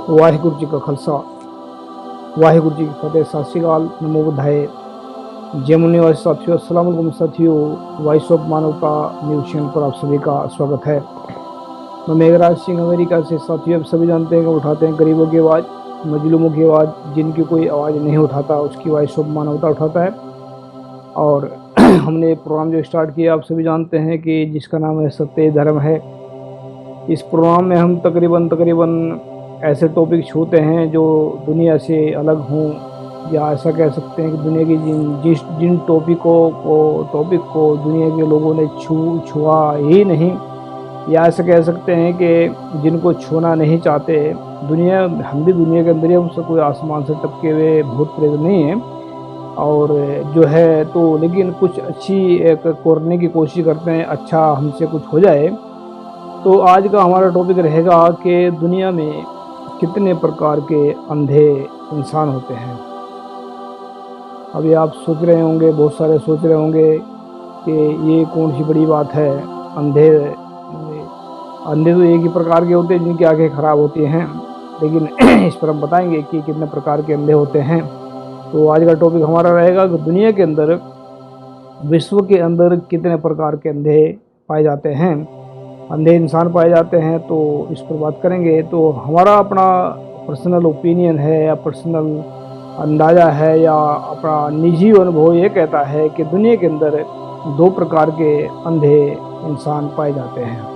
वाहिगुरु जी का खालसा वाहिगुरु जी की फतेह। सत श्री अकाल, नमो बुद्धाय। जय मुनिवासी साथियों, अस्सलाम वालेकुम साथियों। वॉइस ऑफ मानवता न्यूज चैनल पर आप सभी का स्वागत है। मैं मेघराज सिंह अमेरिका से। साथियों, आप सभी जानते हैं कि उठाते हैं गरीबों की आवाज़, मजलूमों की आवाज़। जिनकी कोई आवाज़ नहीं उठाता उसकी वॉइस ऑफ मानवता उठाता है। और हमने प्रोग्राम जो स्टार्ट किया, आप सभी जानते हैं कि जिसका नाम है सत्य धर्म है। इस प्रोग्राम में हम तकरीबन ऐसे टॉपिक छूते हैं जो दुनिया से अलग हों, या ऐसा कह सकते हैं कि दुनिया की जिन टॉपिक को दुनिया के लोगों ने छुआ ही नहीं, या ऐसा कह सकते हैं कि जिनको छूना नहीं चाहते दुनिया। हम भी दुनिया के अंदर ही, हमसे कोई आसमान से टपके हुए भूत प्रेत नहीं है। और जो है तो लेकिन कुछ अच्छी एक करने की कोशिश करते हैं, अच्छा हमसे कुछ हो जाए। तो आज का हमारा टॉपिक रहेगा कि दुनिया में कितने प्रकार के अंधे इंसान होते हैं। अभी आप सोच रहे होंगे, बहुत सारे सोच रहे होंगे कि ये कौन सी बड़ी बात है। अंधे अंधे तो एक ही प्रकार के होते हैं जिनकी आंखें खराब होती हैं, लेकिन इस पर हम बताएंगे कि कितने प्रकार के अंधे होते हैं। तो आज का टॉपिक हमारा रहेगा कि दुनिया के अंदर, विश्व के अंदर कितने प्रकार के अंधे पाए जाते हैं, अंधे इंसान पाए जाते हैं। तो इस पर बात करेंगे। तो हमारा अपना पर्सनल ओपिनियन है या पर्सनल अंदाज़ा है या अपना निजी अनुभव ये कहता है कि दुनिया के अंदर दो प्रकार के अंधे इंसान पाए जाते हैं।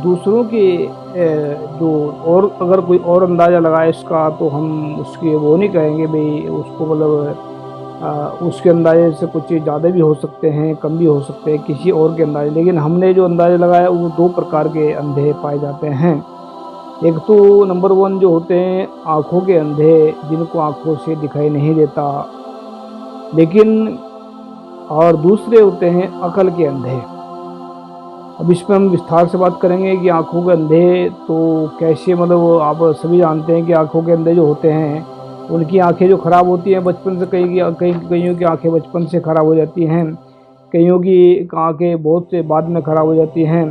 दूसरों की जो, और अगर कोई और अंदाज़ा लगाए इसका, तो हम उसकी वो नहीं कहेंगे भाई उसको, मतलब उसके अंदाजे से कुछ ज़्यादा भी हो सकते हैं, कम भी हो सकते हैं किसी और के अंदाजे। लेकिन हमने जो अंदाज़ा लगाया वो दो प्रकार के अंधे पाए जाते हैं। एक तो नंबर 1 जो होते हैं आँखों के अंधे, जिनको आँखों से दिखाई नहीं देता, लेकिन और दूसरे होते हैं अकल के अंधे। अब इस पर हम विस्तार से बात करेंगे कि आँखों के अंधे तो कैसे, मतलब आप सभी जानते हैं कि आँखों के अंधे जो होते हैं उनकी आंखें जो ख़राब होती हैं बचपन से, कईयों की आंखें बचपन से ख़राब हो जाती हैं, कईयों की आंखें बहुत से बाद में ख़राब हो जाती हैं।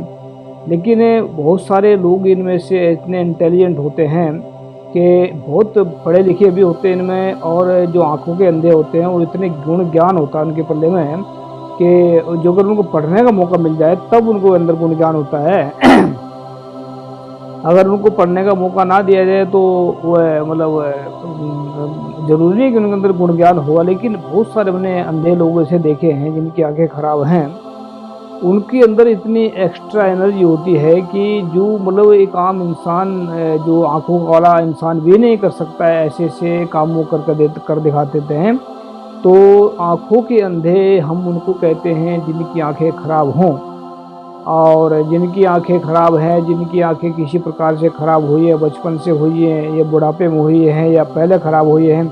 लेकिन बहुत सारे लोग इनमें से इतने इंटेलिजेंट होते हैं कि बहुत पढ़े लिखे भी होते हैं इनमें, और जो आंखों के अंधे होते हैं वो इतने गुण ज्ञान होता है उनके पल्ले में कि जो अगर उनको पढ़ने का मौका मिल जाए तब उनको अंदर गुण ज्ञान होता है। अगर उनको पढ़ने का मौका ना दिया जाए तो वह, मतलब ज़रूरी है कि उनके अंदर गुण ज्ञान होगा। लेकिन बहुत सारे मैंने अंधे लोग ऐसे देखे हैं जिनकी आंखें खराब हैं, उनके अंदर इतनी एक्स्ट्रा एनर्जी होती है कि जो, मतलब एक आम इंसान, जो आंखों वाला इंसान भी नहीं कर सकता है, ऐसे ऐसे काम वो कर दिखा देते हैं। तो आंखों के अंधे हम उनको कहते हैं जिनकी आंखें खराब हों। और जिनकी आंखें खराब हैं, जिनकी आंखें किसी प्रकार से खराब हुई है, बचपन से हुई है या बुढ़ापे में हुई है या पहले खराब हुई है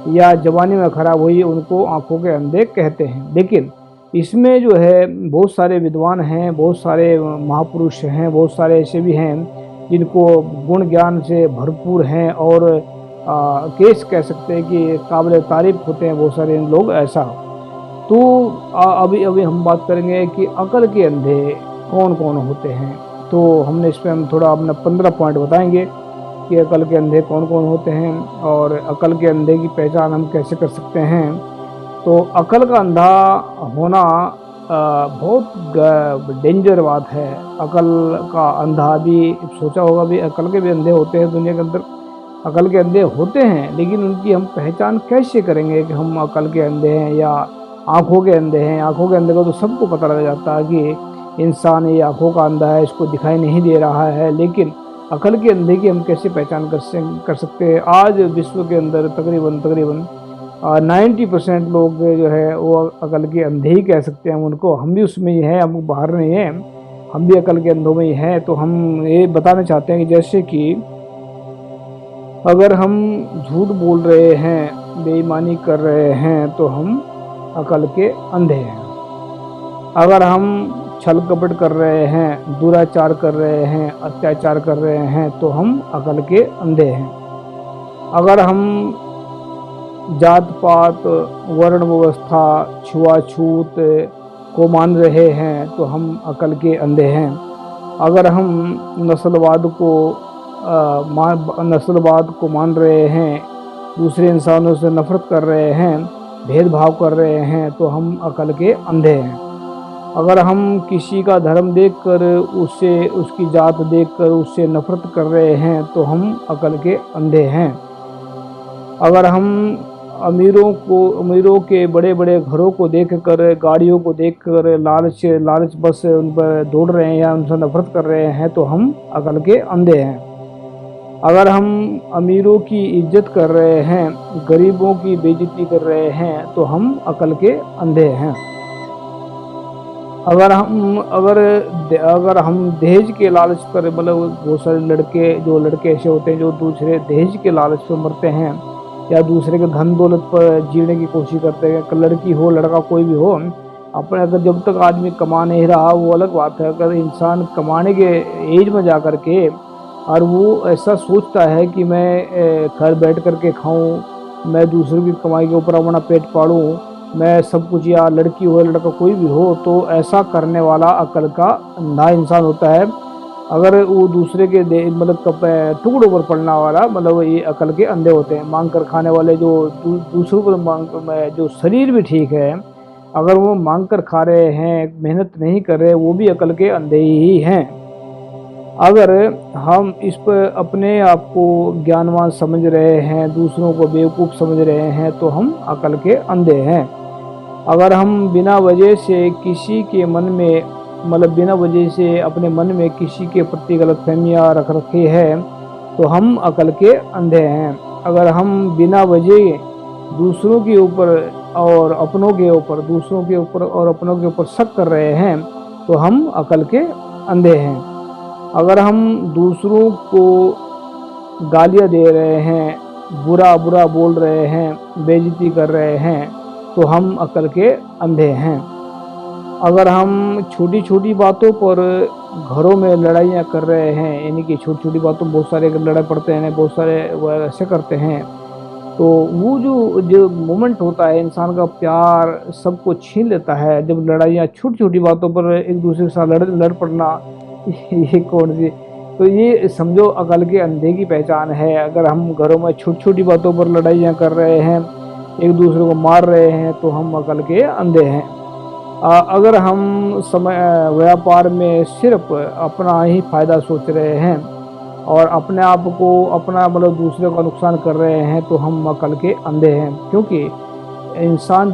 या जवानी में खराब हुई है, उनको आंखों के अंधे कहते हैं। लेकिन इसमें जो है बहुत सारे विद्वान हैं, बहुत सारे महापुरुष हैं, बहुत सारे ऐसे भी हैं जिनको गुण ज्ञान से भरपूर हैं और केस कह सकते हैं कि काबिल तारीफ होते हैं बहुत सारे लोग ऐसा। तो अभी अभी हम बात करेंगे कि अकल के अंधे कौन कौन होते हैं। तो हमने इस पर हम थोड़ा अपना 15 पॉइंट बताएंगे कि अकल के अंधे कौन कौन होते हैं और अकल के अंधे की पहचान हम कैसे कर सकते हैं। तो अकल का अंधा होना बहुत डेंजर बात है। अकल का अंधा भी सोचा होगा भी, अकल के भी अंधे होते हैं दुनिया के अंदर, अकल के अंधे होते हैं, लेकिन उनकी हम पहचान कैसे करेंगे कि हम अकल के अंधे हैं या आँखों के अंधे हैं। आँखों के अंधे को तो सबको पता लग जाता है कि इंसान ये आँखों का अंधा है, इसको दिखाई नहीं दे रहा है। लेकिन अकल के अंधे की हम कैसे पहचान कर सकते हैं। आज विश्व के अंदर तकरीबन 90% लोग जो है वो अकल के अंधे ही कह सकते हैं उनको। हम भी उसमें ही हैं, हम बाहर नहीं हैं, हम भी अकल के अंधों में ही हैं। तो हम ये बताना चाहते हैं कि जैसे कि अगर हम झूठ बोल रहे हैं, बेईमानी कर रहे हैं, तो हम अकल के अंधे हैं। अगर हम छल कपट कर रहे हैं, दुराचार कर रहे हैं, अत्याचार कर रहे हैं, तो हम अकल के अंधे हैं। अगर हम जात पात, वर्ण व्यवस्था, छुआछूत को मान रहे हैं, तो हम अकल के अंधे हैं। अगर हम नस्लवाद को नस्लवाद को मान रहे हैं, दूसरे इंसानों से नफ़रत कर रहे हैं, भेदभाव कर रहे हैं, तो हम अकल के अंधे हैं। अगर हम किसी का धर्म देखकर, उससे उसकी जात देखकर उससे नफ़रत कर रहे हैं, तो हम अकल के अंधे हैं। अगर हम अमीरों के बड़े-बड़े घरों को देखकर, गाड़ियों को देखकर लालच बस उन पर दौड़ रहे हैं या उनसे नफ़रत कर रहे हैं, तो हम अकल के अंधे हैं। अगर हम अमीरों की इज्जत कर रहे हैं, गरीबों की बेइज्जती कर रहे हैं, तो हम अकल के अंधे हैं। अगर हम दहेज के लालच पर, मतलब बहुत सारे लड़के ऐसे होते हैं जो दूसरे दहेज के लालच पर मरते हैं या दूसरे के धन दौलत पर जीने की कोशिश करते हैं। लड़की हो लड़का कोई भी हो, अपने अगर जब तक आदमी कमा नहीं रहा वो अलग बात है। अगर इंसान कमाने के एज में जा कर के और वो ऐसा सोचता है कि मैं घर बैठ कर के खाऊं, मैं दूसरों की कमाई के ऊपर अपना पेट पालूं, मैं सब कुछ, या लड़की हो लड़का कोई भी हो, तो ऐसा करने वाला अकल का अंधा इंसान होता है। अगर वो दूसरे के मतलब टुकड़ों पर पड़ने वाला, मतलब ये अकल के अंधे होते हैं। मांग कर खाने वाले जो दूसरों को जो शरीर भी ठीक है, अगर वो मांग कर खा रहे हैं, मेहनत नहीं कर रहे, वो भी अकल के अंधे ही हैं। अगर हम इस पर अपने आप को ज्ञानवान समझ रहे हैं, दूसरों को बेवकूफ़ समझ रहे हैं, तो हम अकल के अंधे हैं। अगर हम बिना वजह से किसी के मन में, मतलब बिना वजह से अपने मन में किसी के प्रति गलतफहमियाँ रख रखी है, तो हम अकल के अंधे हैं। अगर हम बिना वजह दूसरों के ऊपर और अपनों के ऊपर, दूसरों के ऊपर और अपनों के ऊपर शक कर रहे हैं, तो हम अकल के अंधे हैं। अगर हम दूसरों को गालियाँ दे रहे हैं, बुरा बुरा बोल रहे हैं, बेइज्जती कर रहे हैं, तो हम अकल के अंधे हैं। अगर हम छोटी-छोटी बातों पर घरों में लड़ाइयाँ कर रहे हैं, यानी कि छोटी-छोटी बातों में बहुत सारे लड़ाई पड़ते हैं, बहुत सारे वो ऐसे करते हैं, तो वो जो जो मोमेंट होता है, इंसान का प्यार सबको छीन लेता है। जब लड़ाइयाँ छोटी-छोटी बातों पर एक दूसरे के साथ लड़ पड़ना, ये कौन सी, तो ये समझो अकल के अंधे की पहचान है। अगर हम घरों में छोटी-छोटी बातों पर लड़ाइयाँ कर रहे हैं, एक दूसरे को मार रहे हैं, तो हम अकल के अंधे हैं। अगर हम व्यापार में सिर्फ अपना ही फ़ायदा सोच रहे हैं और अपने आप को, अपना मतलब दूसरे का नुकसान कर रहे हैं, तो हम अकल के अंधे हैं। क्योंकि इंसान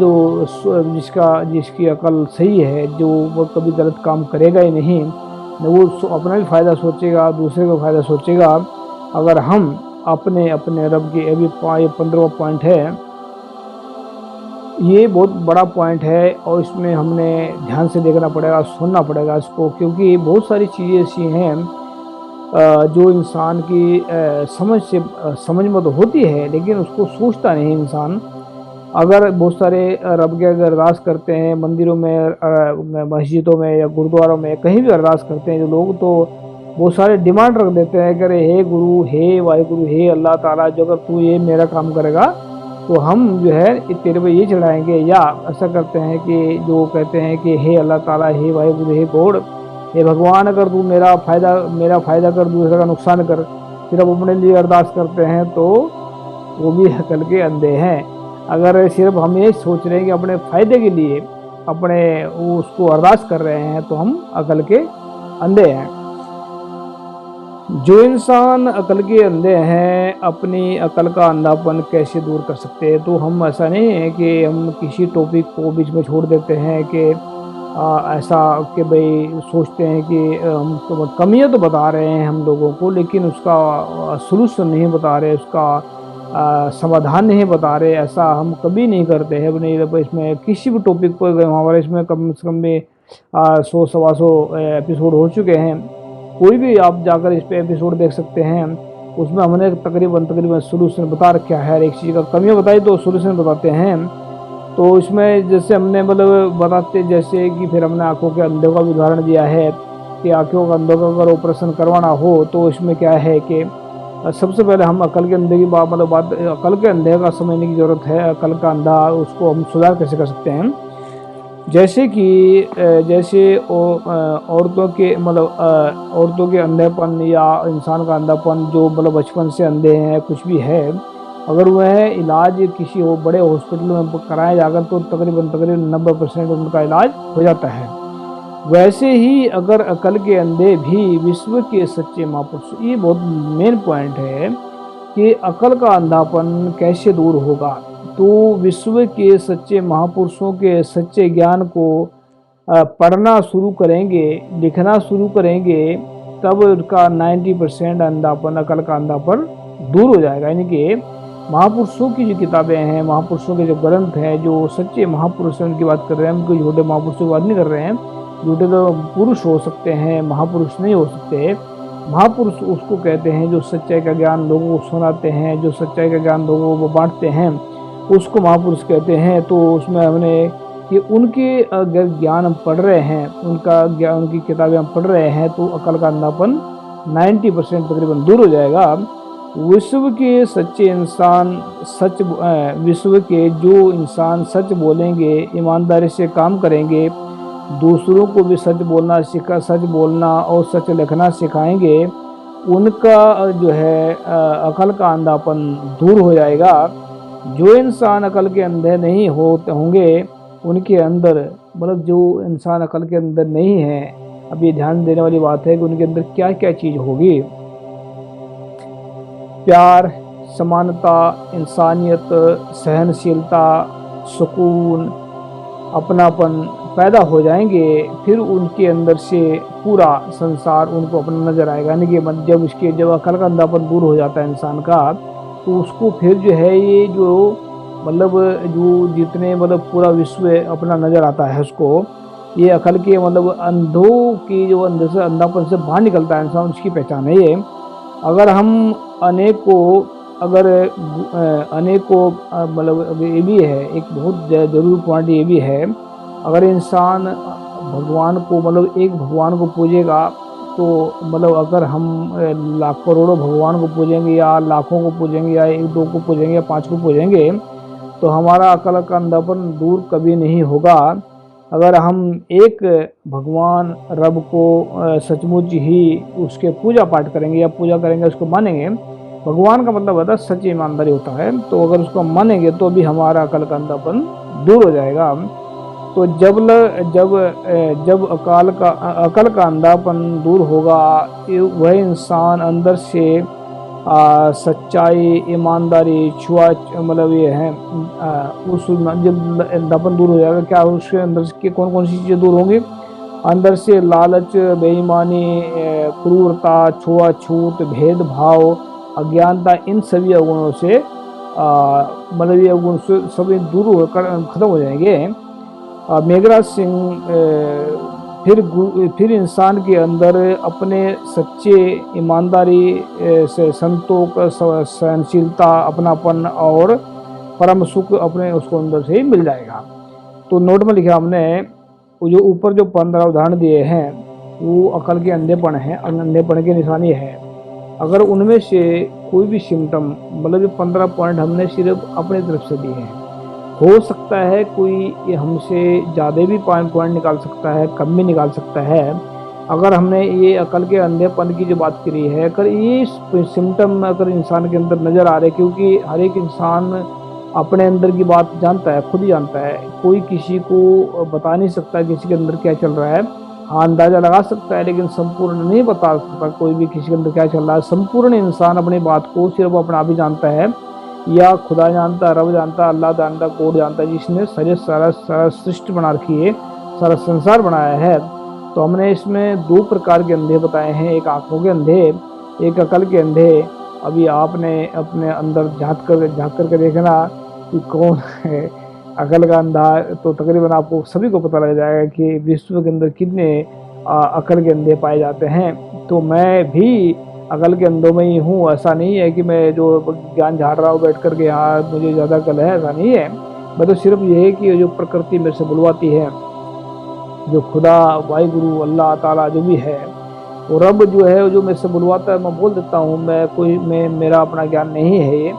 जिसकी अकल सही है, जो वो कभी गलत काम करेगा ही नहीं, न वो अपना भी फ़ायदा सोचेगा, दूसरे का फ़ायदा सोचेगा। अगर हम अपने अपने रब के, अभी 15वां पॉइंट है, ये बहुत बड़ा पॉइंट है और इसमें हमने ध्यान से देखना पड़ेगा, सुनना पड़ेगा इसको, क्योंकि बहुत सारी चीज़ें ऐसी हैं जो इंसान की समझ में तो होती है, लेकिन उसको सोचता नहीं इंसान। अगर बहुत सारे रब के अगर अरदास करते हैं मंदिरों में, मस्जिदों में या गुरुद्वारों में, कहीं भी अरदास करते हैं जो लोग, तो बहुत सारे डिमांड रख देते हैं कि हे गुरु, हे वाहिगुरु, हे अल्लाह ताला, जो अगर तू ये मेरा काम करेगा तो हम जो है तेरे पे ये चढ़ाएंगे। या ऐसा करते हैं कि जो कहते हैं कि हे अल्लाह ताला, हे वाहिगुरु, हे गॉड, हे भगवान, अगर तू मेरा फ़ायदा कर, दूसरे का नुकसान कर, सिर्फ अपने लिए अरदास करते हैं, तो वो भी अकल के अंधे हैं। अगर सिर्फ हम ये सोच रहे हैं कि अपने फ़ायदे के लिए अपने उसको अरदास कर रहे हैं, तो हम अकल के अंधे हैं। जो इंसान अकल के अंधे हैं, अपनी अकल का अंधापन कैसे दूर कर सकते हैं? तो हम, ऐसा नहीं है कि हम किसी टॉपिक को बीच में छोड़ देते हैं कि ऐसा कि भाई सोचते हैं कि हम तो कमियाँ तो बता रहे हैं हम लोगों को, लेकिन उसका सॉल्यूशन नहीं बता रहे, उसका समाधान नहीं बता रहे। ऐसा हम कभी नहीं करते हैं अपने इसमें किसी भी टॉपिक पर। हमारे इसमें कम से कम में 100 सवा 100 एपिसोड हो चुके हैं। कोई भी आप जाकर इस पे एपिसोड देख सकते हैं, उसमें हमने तकरीबन सॉल्यूशन बता रखा है। एक चीज़ का कमियाँ बताई तो सॉल्यूशन बताते हैं। तो इसमें जैसे हमने मतलब बताते, जैसे कि फिर हमने आँखों के अंधों का भी उदाहरण दिया है कि आँखों का अंधों का अगर ऑपरेशन करवाना हो, तो इसमें क्या है कि सबसे पहले हम अकल के अंधे की बात अकल के अंधे का समझने की ज़रूरत है। अकल का अंधा, उसको हम सुधार कैसे कर सकते हैं। जैसे कि जैसे औरतों के मतलब औरतों के अंधेपन या इंसान का अंधापन जो मतलब बचपन से अंधे हैं कुछ भी है, अगर वह इलाज किसी बड़े हॉस्पिटल में कराया जाकर तो तकरीबन तकरीबन 90% उनका इलाज हो जाता है। वैसे ही अगर अकल के अंधे भी विश्व के सच्चे महापुरुष, ये बहुत मेन पॉइंट है कि अकल का अंधापन कैसे दूर होगा। तो विश्व के सच्चे महापुरुषों के सच्चे ज्ञान को पढ़ना शुरू करेंगे, लिखना शुरू करेंगे, तब उसका 90% अंधापन, अकल का अंधापन दूर हो जाएगा। यानी कि महापुरुषों की जो किताबें हैं, महापुरुषों के जो ग्रंथ हैं, जो सच्चे महापुरुष हैं उनकी बात कर रहे हैं, हम कोई झूठे महापुरुषों की बात नहीं कर रहे हैं। झूठे तो पुरुष हो सकते हैं, महापुरुष नहीं हो सकते। महापुरुष उसको कहते हैं जो सच्चाई का ज्ञान लोगों को सुनाते हैं, जो सच्चाई का ज्ञान लोगों को बांटते हैं, उसको महापुरुष कहते हैं। तो उसमें हमने कि उनके अगर ज्ञान हम पढ़ रहे हैं, उनका ज्ञान, उनकी किताबें हम पढ़ रहे हैं, तो अकल का अंधापन 90% तकरीबन दूर हो जाएगा। विश्व के सच्चे इंसान विश्व के जो इंसान सच बोलेंगे, ईमानदारी से काम करेंगे, दूसरों को भी सच बोलना और सच लिखना सिखाएंगे, उनका जो है अकल का अंधापन दूर हो जाएगा। जो इंसान अकल के अंधे नहीं होंगे, उनके अंदर मतलब जो इंसान अकल के अंदर नहीं है, अब ये ध्यान देने वाली बात है कि उनके अंदर क्या क्या चीज़ होगी। प्यार, समानता, इंसानियत, सहनशीलता, सुकून, अपनापन पैदा हो जाएंगे। फिर उनके अंदर से पूरा संसार उनको अपना नजर आएगा। यानी कि जब अकल का अंधापन दूर हो जाता है इंसान का, तो उसको फिर जो है ये जो मतलब जो जितने मतलब पूरा विश्व अपना नजर आता है उसको, ये अकल के मतलब अंधों की जो अंधे से अंधापन से बाहर निकलता है इंसान, उसकी पहचान है ये। अगर हम अनेकों मतलब ये भी है एक बहुत जरूरी पॉइंट, ये भी है अगर इंसान भगवान को मतलब एक भगवान को पूजेगा, तो मतलब अगर हम लाख करोड़ों भगवान को पूजेंगे या लाखों को पूजेंगे या एक दो को पूजेंगे या 5 को पूजेंगे, तो हमारा अकल का अंधापन दूर कभी नहीं होगा। अगर हम एक भगवान रब को सचमुच ही उसके पूजा पाठ करेंगे या पूजा करेंगे, उसको मानेंगे, भगवान का मतलब होता है सच्ची ईमानदारी होता है, तो अगर उसको मानेंगे तो भी हमारा अकल का अंधापन दूर हो जाएगा। तो जब अकल का अंधापन दूर होगा, वह इंसान अंदर से सच्चाई, ईमानदारी, छुआ मतलब ये है उस जब अंधापन दूर हो जाएगा, क्या उसके अंदर के कौन कौन सी चीज़ें दूर होंगी? अंदर से लालच, बेईमानी, क्रूरता, छुआछूत, भेदभाव, अज्ञानता, इन सभी अवगुणों से मतलब ये अवगुण सभी दूर होकर खत्म हो जाएंगे। मेघराज सिंह फिर इंसान के अंदर अपने सच्चे ईमानदारी से संतोष, सहनशीलता, अपनापन और परम सुख अपने उसको अंदर से ही मिल जाएगा। तो नोट में लिखा हमने, जो ऊपर जो 15 उदाहरण दिए हैं वो अकल के अंधेपन है, अंधेपन की निशानी है। अगर उनमें से कोई भी सिम्टम मतलब ये 15 पॉइंट हमने सिर्फ अपनी तरफ से दिए हैं, हो सकता है कोई हमसे ज़्यादा भी पॉइंट निकाल सकता है, कम भी निकाल सकता है। अगर हमने ये अकल के अंधेपन की जो बात करी है, अगर ये सिम्टम अगर इंसान के अंदर नज़र आ रहे, क्योंकि हर एक इंसान अपने अंदर की बात जानता है, खुद ही जानता है, कोई किसी को बता नहीं सकता किसी के अंदर क्या चल रहा है। हाँ, अंदाज़ा लगा सकता है लेकिन संपूर्ण नहीं बता सकता कोई भी किसी के अंदर क्या चल रहा है। संपूर्ण इंसान अपनी बात को सिर्फ अपना आप ही जानता है, या खुदा जानता, रब जानता, अल्लाह जानता, कोड जानता, जिसने सारा सृष्टि बना रखी है, सारा संसार बनाया है। तो हमने इसमें 2 प्रकार के अंधे बताए हैं, एक आंखों के अंधे, एक अकल के अंधे। अभी आपने अपने अंदर झांक कर देखना कि कौन है अकल का अंधा, तो तकरीबन आपको सभी को पता लग जाएगा कि विश्व के अंदर कितने अकल के अंधे पाए जाते हैं। तो मैं भी अकल के अंधों में ही हूँ, ऐसा नहीं है कि मैं जो ज्ञान झाड़ रहा हूँ बैठ कर के हाँ मुझे ज़्यादा अकल है, ऐसा नहीं है। मैं तो सिर्फ ये है कि जो प्रकृति मेरे से बुलवाती है, जो खुदा, वाहिगुरु, अल्लाह ताला जो भी है, वो रब जो है जो मेरे से बुलवाता है, मैं बोल देता हूँ। मेरा अपना ज्ञान नहीं है ये,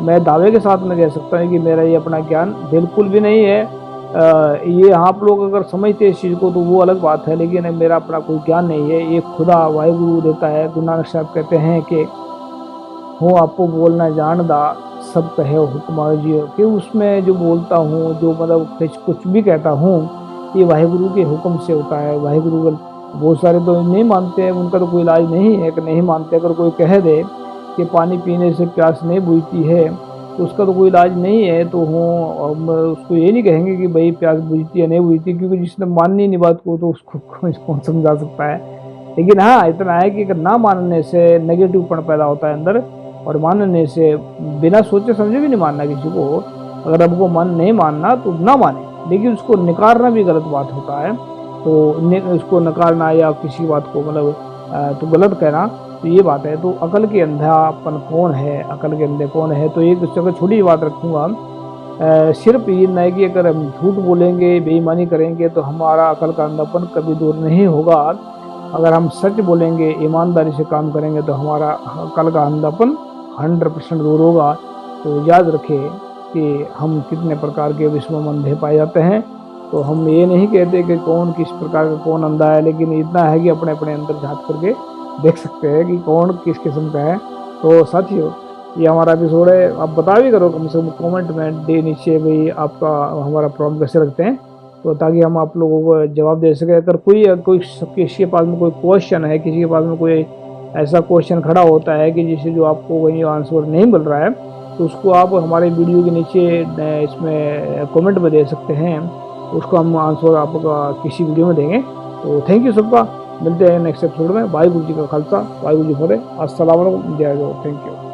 मैं दावे के साथ में कह सकता हूँ कि मेरा ये अपना ज्ञान बिल्कुल भी नहीं है। ये आप लोग अगर समझते हैं इस चीज़ को तो वो अलग बात है, लेकिन मेरा अपना कोई ज्ञान नहीं है। ये खुदा वाहिगुरु देता है। गुरु नानक साहब कहते हैं कि हूँ आपको बोलना जानदा, सब कहे हुक्म जियो, कि उसमें जो बोलता हूँ, जो मतलब कुछ भी कहता हूँ, ये वाहिगुरु के हुक्म से होता है। वाहिगुरु बहुत सारे तो नहीं मानते हैं, उनका तो कोई इलाज नहीं है कि नहीं मानते। अगर कोई कह दे कि पानी पीने से प्यास नहीं बुझती है, तो उसका तो कोई इलाज नहीं है। तो हम उसको ये नहीं कहेंगे कि भाई प्यास बुझती है नहीं बुझती, क्योंकि जिसने माननी नहीं बात को तो उसको कौन समझा सकता है। लेकिन हाँ, इतना है कि अगर ना मानने से नेगेटिव पन पैदा होता है अंदर, और मानने से बिना सोचे समझे भी नहीं मानना किसी को। अगर आपको मन नहीं मानना तो ना माने, लेकिन उसको नकारना भी गलत बात होता है। तो उसको नकारना या किसी बात को मतलब तो गलत कहना, तो ये बात है। तो अकल के अंधापन कौन है, अकल के अंधे कौन है। तो एक जगह छोटी बात रखूंगा, सिर्फ ये न है कि अगर हम झूठ बोलेंगे, बेईमानी करेंगे तो हमारा अकल का अंधापन कभी दूर नहीं होगा। अगर हम सच बोलेंगे, ईमानदारी से काम करेंगे तो हमारा अकल का अंधापन 100% दूर होगा। तो याद रखें कि हम कितने प्रकार के विश्व में अंधे पाए जाते हैं। तो हम ये नहीं कहते कि कौन किस प्रकार का कौन अंधा है, लेकिन इतना है कि अपने अपने अंदर झांक करके देख सकते हैं कि कौन किस किस्म का है। तो साथियों, ये हमारा एपिसोड है। आप बता भी करो कम से कम कमेंट में दे नीचे भाई आपका हमारा प्रॉब्लम कैसे रखते हैं, तो ताकि हम आप लोगों को जवाब दे सकें। अगर कोई किसी के पास में कोई क्वेश्चन है, किसी के पास में कोई ऐसा क्वेश्चन खड़ा होता है कि जिसे जो आपको वही आंसर नहीं मिल रहा है, तो उसको आप हमारे वीडियो के नीचे इसमें कमेंट में दे सकते हैं। उसको हम आंसर आपका किसी वीडियो में देंगे। तो थैंक यू सबका, मिलते हैं नेक्स्ट एपिसोड में। वाहिगुरु जी का खालसा, वाहिगुरु जी फतेह, अस्सलाम वालेकुम, जय जय, थैंक यू।